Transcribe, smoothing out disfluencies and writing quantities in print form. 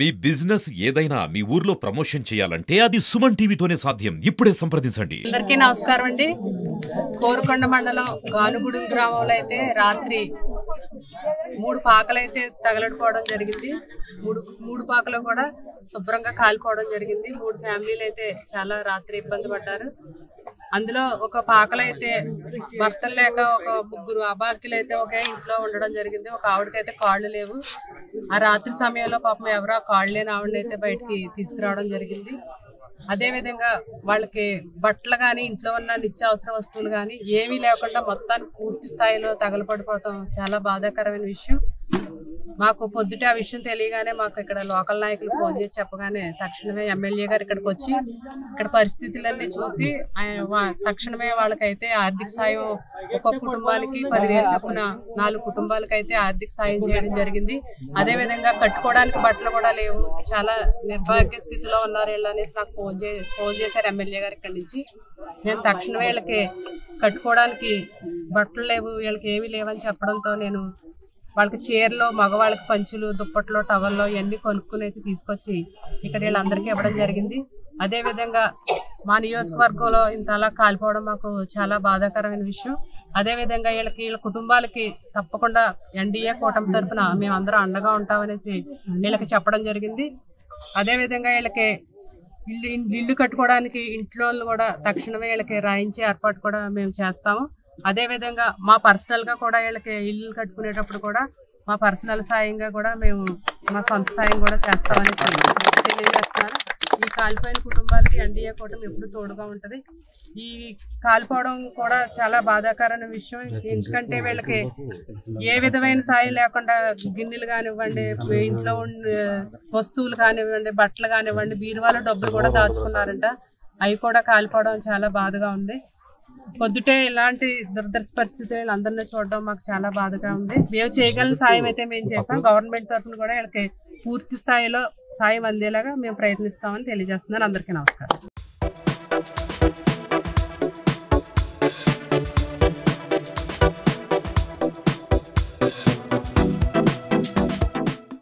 మీ business ఏదైనా మీ ఊర్లో promotion చేయాలంటే అది సుమన్ టీవీతోనే సాధ్యం. ఇప్పుడే సంప్రదించండి. అందరికీ నమస్కారం అండి. కోరుకొండ మండలం గానుగూడెం గ్రామంలో అయితే రాత్రి 3 పాకలైతే తగలడిపోవడం జరిగింది. మూడు పాకలు కూడా శుభ్రంగా కాలిపోవడం జరిగింది. 3 ఫ్యామిలీలు అయితే చాలా రాత్రి ఇబ్బంది పడ్డారు. అందులో ఒక పాకలైతే భర్తలు లేక ఒక 3 అభాగ్యులు అయితే ఒకే ఇంట్లో ఉండడం జరిగింది. ఒక ఆవిడకైతే కాళ్ళు లేవు. ఆ రాత్రి సమయంలో పాపం ఎవరో కాళ్ళు లేని ఆవిడనైతే బయటికి తీసుకురావడం జరిగింది. అదేవిధంగా వాళ్ళకి బట్టలు కానీ ఇంట్లో ఉన్న నిత్యావసర వస్తువులు కానీ ఏమీ లేకుండా మొత్తానికి పూర్తి స్థాయిలో తగలపడిపోవడం చాలా బాధాకరమైన విషయం. మాకు పొద్దుట ఆ విషయం తెలియగానే మాకు ఇక్కడ లోకల్ నాయకులు ఫోన్ చేసి చెప్పగానే తక్షణమే ఎమ్మెల్యే గారు ఇక్కడికి వచ్చి ఇక్కడ పరిస్థితులన్నీ చూసి తక్షణమే వాళ్ళకైతే ఆర్థిక సాయం ఒక్కొక్క కుటుంబానికి 10,000 చొప్పున 4 కుటుంబాలకైతే ఆర్థిక సాయం చేయడం జరిగింది. అదేవిధంగా కట్టుకోవడానికి బట్టలు కూడా లేవు, చాలా నిర్భాగ్య స్థితిలో ఉన్నారు వీళ్ళు అనేసి నాకు ఫోన్ చేశారు ఎమ్మెల్యే గారు ఇక్కడి నుంచి. నేను తక్షణమే వీళ్ళకి కట్టుకోవడానికి బట్టలు లేవు, వీళ్ళకి ఏమీ లేవని చెప్పడంతో నేను వాళ్ళకి చీరలు, మగవాళ్ళకి పంచులు, దుప్పట్లు, టవల్లో ఇవన్నీ కొనుక్కుని అయితే తీసుకొచ్చి ఇక్కడ వీళ్ళందరికీ ఇవ్వడం జరిగింది. అదేవిధంగా మా నియోజకవర్గంలో ఇంత అలా కాలిపోవడం మాకు చాలా బాధాకరమైన విషయం. అదేవిధంగా వీళ్ళ కుటుంబాలకి తప్పకుండా ఎన్డీఏ కూటమి తరఫున మేమందరం అండగా ఉంటామనేసి వీళ్ళకి చెప్పడం జరిగింది. అదేవిధంగా వీళ్ళకి ఇల్లు కట్టుకోవడానికి ఇంట్లో కూడా తక్షణమే వీళ్ళకి రాయించే ఏర్పాటు కూడా మేము చేస్తాము. అదేవిధంగా మా పర్సనల్గా కూడా వీళ్ళకి ఇల్లు కట్టుకునేటప్పుడు కూడా మా పర్సనల్ సాయంగా కూడా మేము మా సొంత సాయం కూడా చేస్తామని తెలియజేస్తున్నాను. ఈ కాలిపోయిన కుటుంబాలకి ఎన్డీఏ కూటమి ఎప్పుడు తోడుగా ఉంటుంది. ఈ కాలిపోవడం కూడా చాలా బాధాకరమైన విషయం. ఎందుకంటే వీళ్ళకి ఏ విధమైన సాయం లేకుండా గిన్నెలు కానివ్వండి, ఇంట్లో వస్తువులు కానివ్వండి, బట్టలు కానివ్వండి, బీరువాలో డబ్బులు కూడా దాచుకున్నారంట. అవి కూడా కాలిపోవడం చాలా బాధగా ఉంది. పొద్దుటే ఇలాంటి దురదర్శ పరిస్థితులు అందరినీ చూడడం మాకు చాలా బాధగా ఉంది. మేము చేయగలిగిన సాయం అయితే మేము చేసాం. గవర్నమెంట్ తరఫున కూడా వీళ్ళకి పూర్తి స్థాయిలో సాయం అందేలాగా మేము ప్రయత్నిస్తామని తెలియజేస్తున్నాను. అందరికీ నమస్కారం.